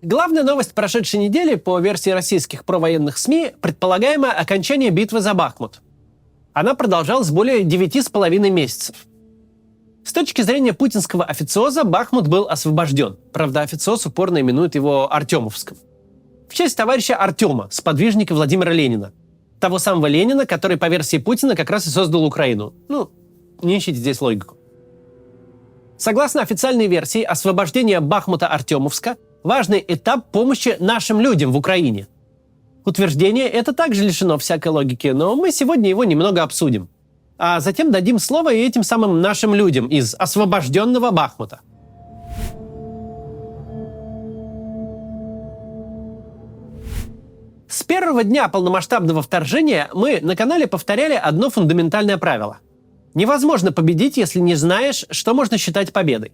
Главная новость прошедшей недели по версии российских провоенных СМИ – предполагаемое окончание битвы за Бахмут. Она продолжалась более 9,5 месяцев. С точки зрения путинского официоза, Бахмут был освобожден. Правда, официоз упорно именует его Артемовском. В честь товарища Артема, сподвижника Владимира Ленина. Того самого Ленина, который, по версии Путина, как раз и создал Украину. Не ищите здесь логику. Согласно официальной версии, освобождение Бахмута-Артемовска – важный этап помощи нашим людям в Украине. Утверждение это также лишено всякой логики, но мы сегодня его немного обсудим. А затем дадим слово и этим самым нашим людям из освобожденного Бахмута. С первого дня полномасштабного вторжения мы на канале повторяли одно фундаментальное правило. Невозможно победить, если не знаешь, что можно считать победой.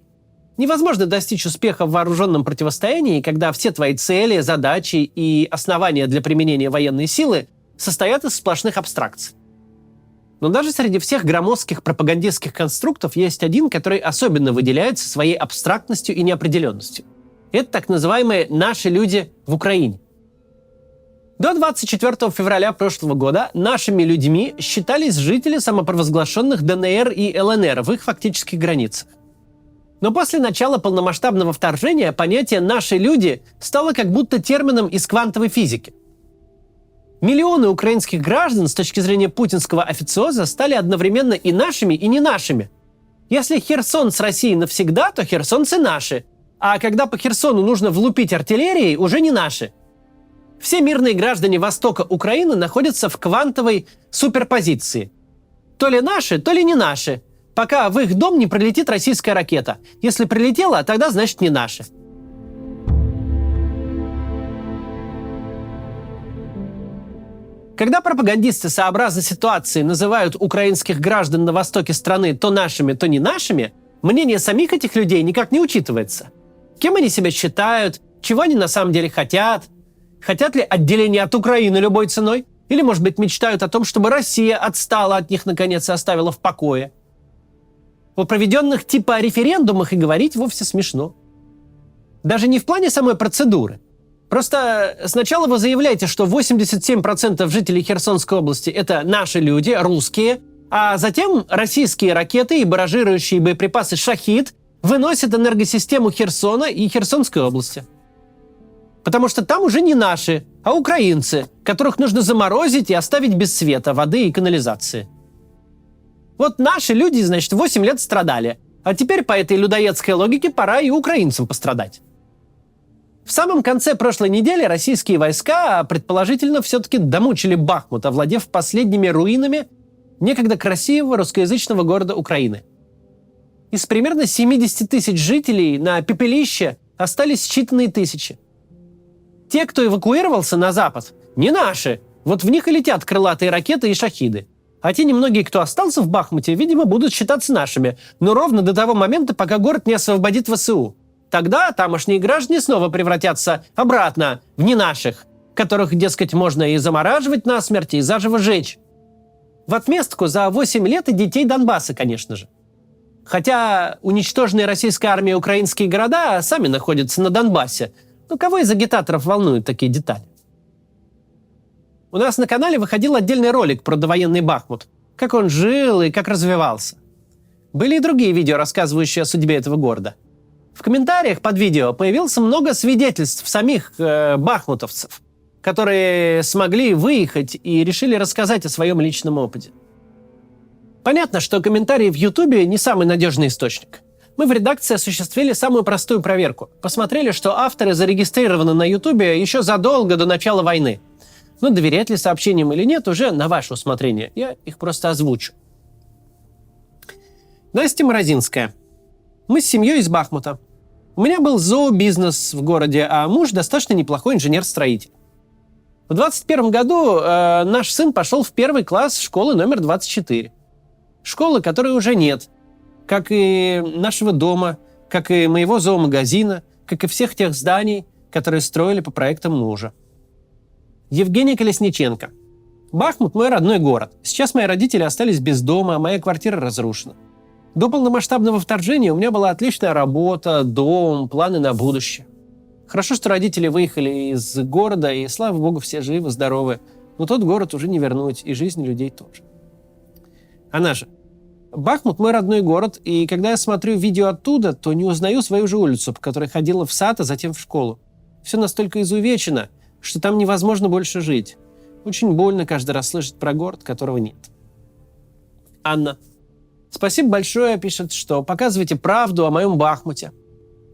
Невозможно достичь успеха в вооруженном противостоянии, когда все твои цели, задачи и основания для применения военной силы состоят из сплошных абстракций. Но даже среди всех громоздких пропагандистских конструктов есть один, который особенно выделяется своей абстрактностью и неопределенностью. Это так называемые «наши люди в Украине». До 24 февраля прошлого года нашими людьми считались жители самопровозглашенных ДНР и ЛНР в их фактических границах. Но после начала полномасштабного вторжения понятие «наши люди» стало как будто термином из квантовой физики. Миллионы украинских граждан с точки зрения путинского официоза стали одновременно и нашими, и не нашими. Если Херсон с Россией навсегда, то херсонцы наши. А когда по Херсону нужно влупить артиллерией, уже не наши. Все мирные граждане востока Украины находятся в квантовой суперпозиции. То ли наши, то ли не наши. Пока в их дом не прилетит российская ракета. Если прилетела, тогда значит не наши. Когда пропагандисты сообразно ситуации называют украинских граждан на востоке страны то нашими, то не нашими, мнение самих этих людей никак не учитывается. Кем они себя считают, чего они на самом деле хотят, хотят ли отделения от Украины любой ценой, или, может быть, мечтают о том, чтобы Россия отстала от них наконец и оставила в покое. О проведенных типа референдумах и говорить вовсе смешно. Даже не в плане самой процедуры. Просто сначала вы заявляете, что 87% жителей Херсонской области – это наши люди, русские, а затем российские ракеты и барражирующие боеприпасы «Шахид» выносят энергосистему Херсона и Херсонской области. Потому что там уже не наши, а украинцы, которых нужно заморозить и оставить без света, воды и канализации. Вот наши люди, значит, 8 лет страдали, а теперь по этой людоедской логике пора и украинцам пострадать. В самом конце прошлой недели российские войска, предположительно, все-таки домучили Бахмут, овладев последними руинами некогда красивого русскоязычного города Украины. Из примерно 70 тысяч жителей на пепелище остались считанные тысячи. Те, кто эвакуировался на запад, не наши. Вот в них и летят крылатые ракеты и шахиды. А те немногие, кто остался в Бахмуте, видимо, будут считаться нашими. Но ровно до того момента, пока город не освободит ВСУ. Тогда тамошние граждане снова превратятся обратно в не наших, которых, дескать, можно и замораживать насмерть, и заживо жечь. В отместку за 8 лет и детей Донбасса, конечно же. Хотя уничтоженные российской армией украинские города сами находятся на Донбассе. Кого из агитаторов волнуют такие детали? У нас на канале выходил отдельный ролик про довоенный Бахмут. Как он жил и как развивался. Были и другие видео, рассказывающие о судьбе этого города. В комментариях под видео появилось много свидетельств самих бахмутовцев, которые смогли выехать и решили рассказать о своем личном опыте. Понятно, что комментарии в Ютубе не самый надежный источник. Мы в редакции осуществили самую простую проверку. Посмотрели, что авторы зарегистрированы на Ютубе еще задолго до начала войны. Но доверять ли сообщениям или нет, уже на ваше усмотрение. Я их просто озвучу. Настя Морозинская. Мы с семьей из Бахмута. У меня был зообизнес в городе, а муж достаточно неплохой инженер-строитель. В 2021 году наш сын пошел в 1 класс школы номер 24. Школы, которой уже нет. Как и нашего дома, как и моего зоомагазина, как и всех тех зданий, которые строили по проектам мужа. Евгений Колесниченко. Бахмут – мой родной город. Сейчас мои родители остались без дома, а моя квартира разрушена. До полномасштабного вторжения у меня была отличная работа, дом, планы на будущее. Хорошо, что родители выехали из города, и, слава богу, все живы, здоровы. Но тот город уже не вернуть, и жизнь людей тоже. Она же. Бахмут – мой родной город, и когда я смотрю видео оттуда, то не узнаю свою же улицу, по которой ходила в сад, а затем в школу. Все настолько изувечено, что там невозможно больше жить. Очень больно каждый раз слышать про город, которого нет. Анна. Спасибо большое, пишет, что показываете правду о моем Бахмуте.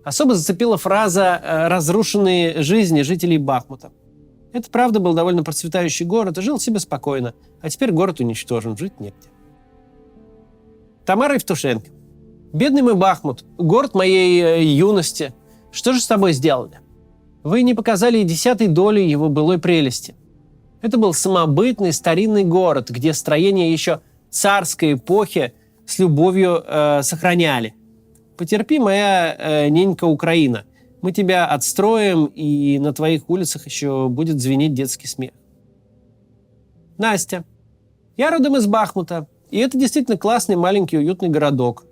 Особо зацепила фраза «разрушенные жизни жителей Бахмута». Это правда был довольно процветающий город и жил себе спокойно, а теперь город уничтожен, жить негде. Тамара Евтушенко. Бедный мой Бахмут, город моей юности. Что же с тобой сделали? Вы не показали и десятой доли его былой прелести. Это был самобытный старинный город, где строения еще царской эпохи с любовью сохраняли. Потерпи, моя ненька Украина. Мы тебя отстроим, и на твоих улицах еще будет звенеть детский смех. Настя. Я родом из Бахмута. И это действительно классный, маленький, уютный городок.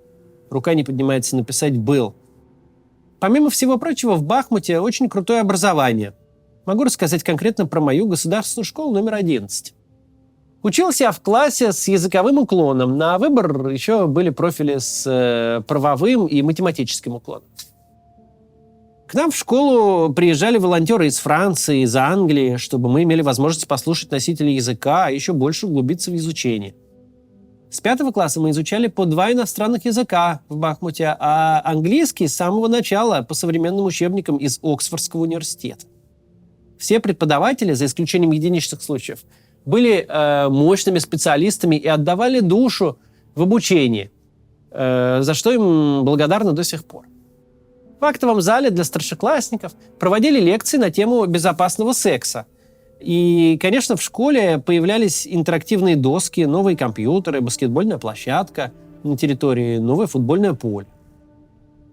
Рука не поднимается написать «был». Помимо всего прочего, в Бахмуте очень крутое образование. Могу рассказать конкретно про мою государственную школу номер 11. Учился я в классе с языковым уклоном. На выбор еще были профили с правовым и математическим уклоном. К нам в школу приезжали волонтеры из Франции, из Англии, чтобы мы имели возможность послушать носителей языка, а еще больше углубиться в изучение. С 5 класса мы изучали по 2 иностранных языка в Бахмуте, а английский с самого начала по современным учебникам из Оксфордского университета. Все преподаватели, за исключением единичных случаев, были мощными специалистами и отдавали душу в обучении, за что им благодарны до сих пор. В актовом зале для старшеклассников проводили лекции на тему безопасного секса. И, конечно, в школе появлялись интерактивные доски, новые компьютеры, баскетбольная площадка на территории, новое футбольное поле.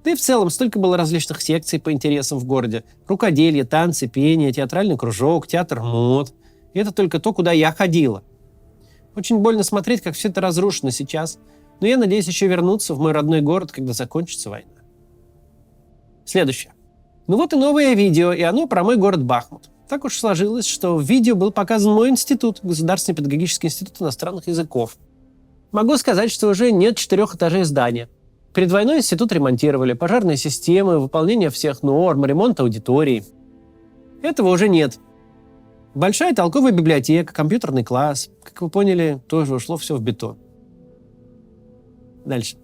Да и в целом столько было различных секций по интересам в городе. Рукоделие, танцы, пение, театральный кружок, театр мод. И это только то, куда я ходила. Очень больно смотреть, как все это разрушено сейчас. Но я надеюсь еще вернуться в мой родной город, когда закончится война. Следующее. Ну вот и новое видео, и оно про мой город Бахмут. Так уж сложилось, что в видео был показан мой институт, Государственный педагогический институт иностранных языков. Могу сказать, что уже нет 4 этажей здания. Перед войной институт ремонтировали, пожарные системы, выполнение всех норм, ремонт аудитории. Этого уже нет. Большая толковая библиотека, компьютерный класс. Как вы поняли, тоже ушло все в бетон. Дальше.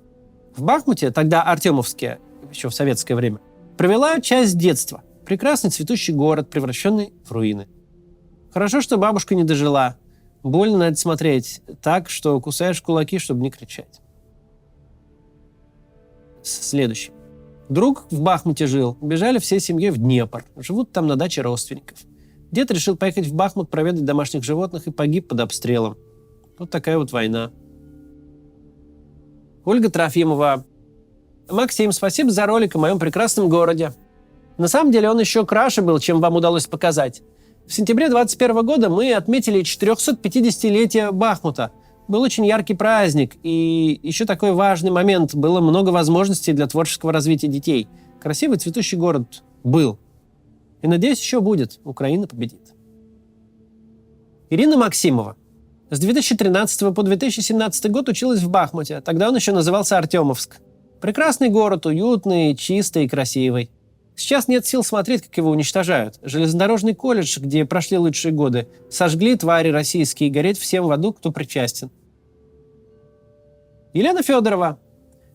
В Бахмуте, тогда Артемовске, еще в советское время, провела часть детства. Прекрасный цветущий город, превращенный в руины. Хорошо, что бабушка не дожила. Больно на это смотреть. Так, что кусаешь кулаки, чтобы не кричать. Следующий. Друг в Бахмуте жил. Бежали всей семьей в Днепр. Живут там на даче родственников. Дед решил поехать в Бахмут проведать домашних животных и погиб под обстрелом. Вот такая вот война. Ольга Трофимова. Максим, спасибо за ролик о моем прекрасном городе. На самом деле он еще краше был, чем вам удалось показать. В сентябре 2021 года мы отметили 450-летие Бахмута. Был очень яркий праздник, и еще такой важный момент. Было много возможностей для творческого развития детей. Красивый цветущий город был. И, надеюсь, еще будет. Украина победит. Ирина Максимова. С 2013 по 2017 год училась в Бахмуте. Тогда он еще назывался Артемовск. Прекрасный город, уютный, чистый и красивый. Сейчас нет сил смотреть, как его уничтожают. Железнодорожный колледж, где прошли лучшие годы, сожгли твари российские, гореть всем в аду, кто причастен. Елена Федорова.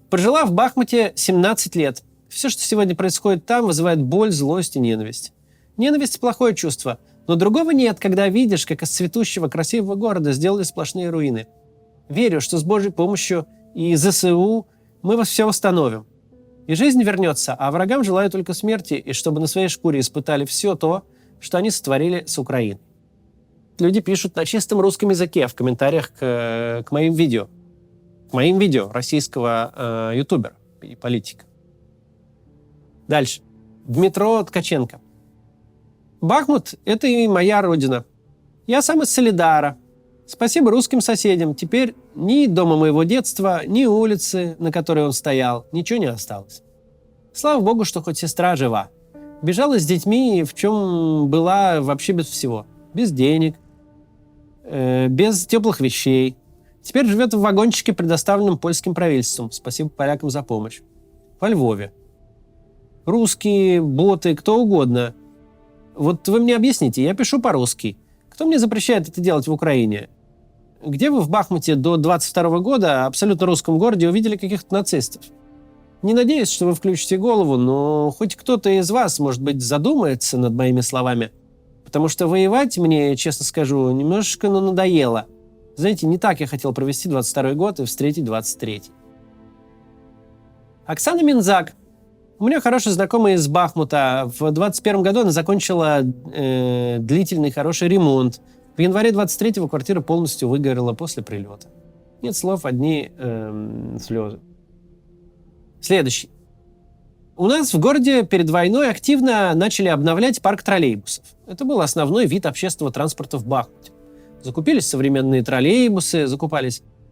Прожила в Бахмуте 17 лет. Все, что сегодня происходит там, вызывает боль, злость и ненависть. Ненависть – плохое чувство, но другого нет, когда видишь, как из цветущего красивого города сделали сплошные руины. Верю, что с Божьей помощью и ЗСУ мы все восстановим. И жизнь вернется, а врагам желаю только смерти, и чтобы на своей шкуре испытали все то, что они сотворили с Украиной. Люди пишут на чистом русском языке в комментариях к моим видео. К моим видео российского ютубера и политика. Дальше. Дмитро Ткаченко. Бахмут – это и моя родина. Я сам из Солидара. Спасибо русским соседям. Теперь ни дома моего детства, ни улицы, на которой он стоял, ничего не осталось. Слава богу, что хоть сестра жива. Бежала с детьми, в чем была вообще без всего. Без денег, без теплых вещей. Теперь живет в вагончике, предоставленном польским правительством. Спасибо полякам за помощь. Во Львове. Русские, боты, кто угодно. Вот вы мне объясните, я пишу по-русски. Кто мне запрещает это делать в Украине? Где вы в Бахмуте до 22 года, абсолютно русском городе, увидели каких-то нацистов? Не надеюсь, что вы включите голову, но хоть кто-то из вас, может быть, задумается над моими словами. Потому что воевать мне, честно скажу, немножечко надоело. Знаете, не так я хотел провести 22 год и встретить 23-й. Оксана Минзак. У меня хорошая знакомая из Бахмута. В 21 году она закончила длительный хороший ремонт. В январе 23-го квартира полностью выгорела после прилета. Нет слов, одни слезы. Следующий. У нас в городе перед войной активно начали обновлять парк троллейбусов. Это был основной вид общественного транспорта в Бахмуте. Закупились современные троллейбусы,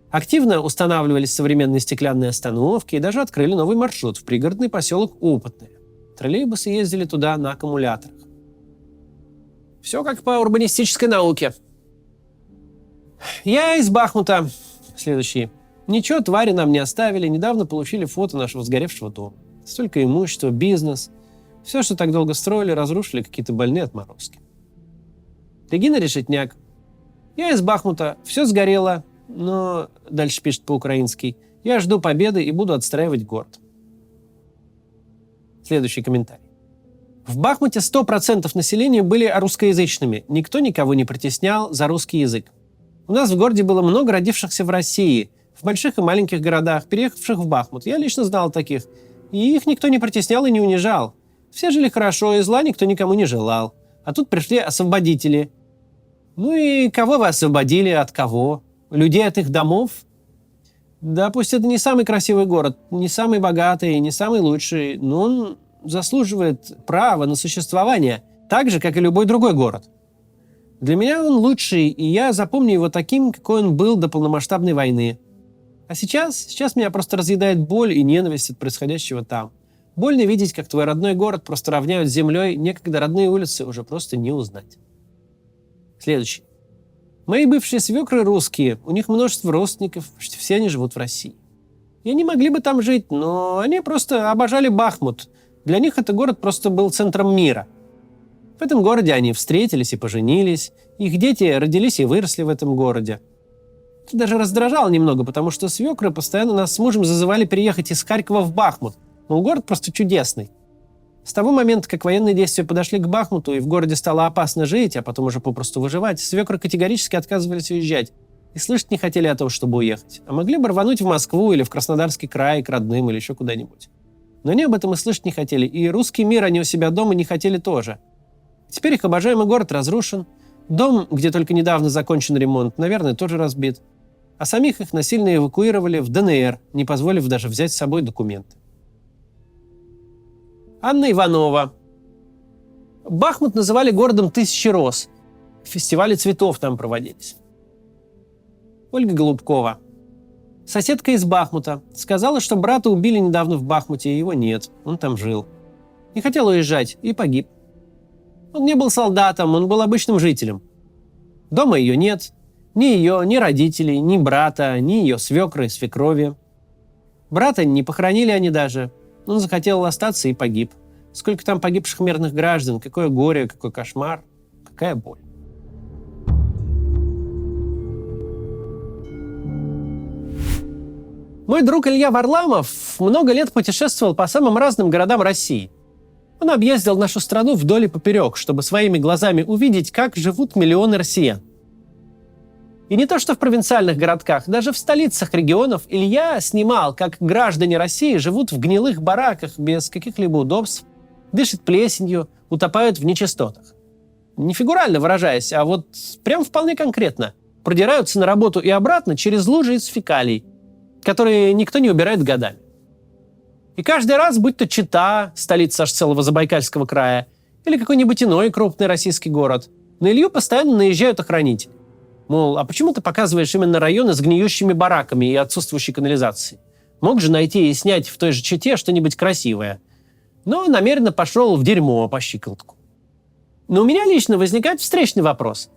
активно устанавливались современные стеклянные остановки и даже открыли новый маршрут в пригородный поселок Опытное. Троллейбусы ездили туда на аккумуляторах. Все как по урбанистической науке. Я из Бахмута. Следующий. Ничего, твари нам не оставили. Недавно получили фото нашего сгоревшего дома. Столько имущества, бизнес. Все, что так долго строили, разрушили какие-то больные отморозки. Регина Решетняк. Я из Бахмута. Все сгорело, но... Дальше пишет по-украински. Я жду победы и буду отстраивать город. Следующий комментарий. В Бахмуте 100% населения были русскоязычными. Никто никого не притеснял за русский язык. У нас в городе было много родившихся в России, в больших и маленьких городах, переехавших в Бахмут. Я лично знал таких. И их никто не притеснял и не унижал. Все жили хорошо, и зла никто никому не желал. А тут пришли освободители. Ну и кого вы освободили? От кого? Людей от их домов? Да, пусть это не самый красивый город, не самый богатый, не самый лучший, но он заслуживает права на существование, так же, как и любой другой город. Для меня он лучший, и я запомню его таким, какой он был до полномасштабной войны. А сейчас меня просто разъедает боль и ненависть от происходящего там. Больно видеть, как твой родной город просто равняют с землей, некогда родные улицы уже просто не узнать. Следующий. Мои бывшие свекры русские, у них множество родственников, почти все они живут в России. И они могли бы там жить, но они просто обожали Бахмут. Для них этот город просто был центром мира. В этом городе они встретились и поженились, их дети родились и выросли в этом городе. Это даже раздражало немного, потому что свекры постоянно нас с мужем зазывали переехать из Харькова в Бахмут. Но город просто чудесный. С того момента, как военные действия подошли к Бахмуту и в городе стало опасно жить, а потом уже попросту выживать, свекры категорически отказывались уезжать и слышать не хотели о том, чтобы уехать. А могли бы рвануть в Москву или в Краснодарский край к родным или еще куда-нибудь. Но они об этом и слышать не хотели. И русский мир они у себя дома не хотели тоже. Теперь их обожаемый город разрушен. Дом, где только недавно закончен ремонт, наверное, тоже разбит. А самих их насильно эвакуировали в ДНР, не позволив даже взять с собой документы. Анна Иванова. Бахмут называли городом тысячи роз. Фестивали цветов там проводились. Ольга Голубкова. Соседка из Бахмута. Сказала, что брата убили недавно в Бахмуте, и его нет. Он там жил. Не хотел уезжать и погиб. Он не был солдатом, он был обычным жителем. Дома ее нет. Ни ее, ни родителей, ни брата, ни ее свекры, свекрови. Брата не похоронили они даже. Он захотел остаться и погиб. Сколько там погибших мирных граждан, какое горе, какой кошмар, какая боль. Мой друг Илья Варламов много лет путешествовал по самым разным городам России. Он объездил нашу страну вдоль и поперек, чтобы своими глазами увидеть, как живут миллионы россиян. И не то что в провинциальных городках, даже в столицах регионов Илья снимал, как граждане России живут в гнилых бараках без каких-либо удобств, дышат плесенью, утопают в нечистотах. Не фигурально выражаясь, а вот прям вполне конкретно. Продираются на работу и обратно через лужи из фекалий, которые никто не убирает годами. И каждый раз, будь то Чита, столица аж целого Забайкальского края, или какой-нибудь иной крупный российский город, на Илью постоянно наезжают охранители. Мол, а почему ты показываешь именно районы с гниющими бараками и отсутствующей канализацией? Мог же найти и снять в той же Чите что-нибудь красивое. но намеренно пошел в дерьмо по щиколотку. Но у меня лично возникает встречный вопрос.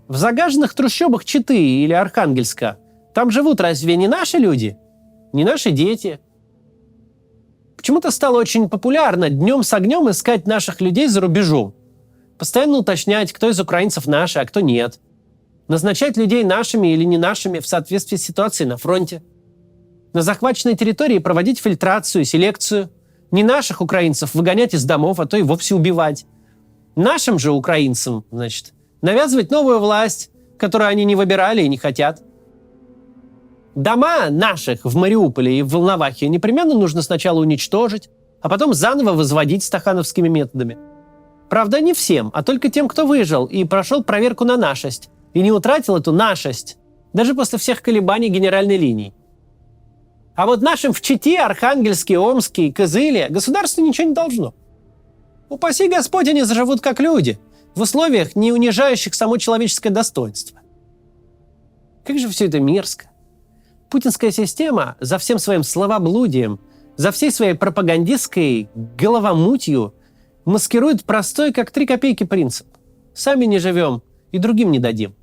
В загаженных трущобах Читы или Архангельска там живут разве не наши люди? Не наши дети? Почему-то стало очень популярно днем с огнем искать наших людей за рубежом. Постоянно уточнять, кто из украинцев наши, а кто нет. Назначать людей нашими или не нашими в соответствии с ситуацией на фронте. На захваченной территории проводить фильтрацию, селекцию. Не наших украинцев выгонять из домов, а то и вовсе убивать. Нашим же украинцам, значит, навязывать новую власть, которую они не выбирали и не хотят. Дома наших в Мариуполе и в Волновахе непременно нужно сначала уничтожить, а потом заново возводить стахановскими методами. Правда, не всем, а только тем, кто выжил и прошел проверку на нашесть, и не утратил эту нашесть, даже после всех колебаний генеральной линии. А вот нашим в Чите, Архангельске, Омске и Кызыле государство ничего не должно. Упаси Господь, они заживут как люди, в условиях, не унижающих само человеческое достоинство. Как же все это мерзко. Путинская система за всем своим словоблудием, за всей своей пропагандистской головомутью маскирует простой, как 3 копейки принцип. Сами не живем и другим не дадим.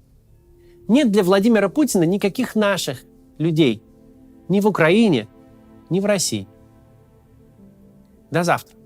Нет для Владимира Путина никаких наших людей. Ни в Украине, ни в России. До завтра.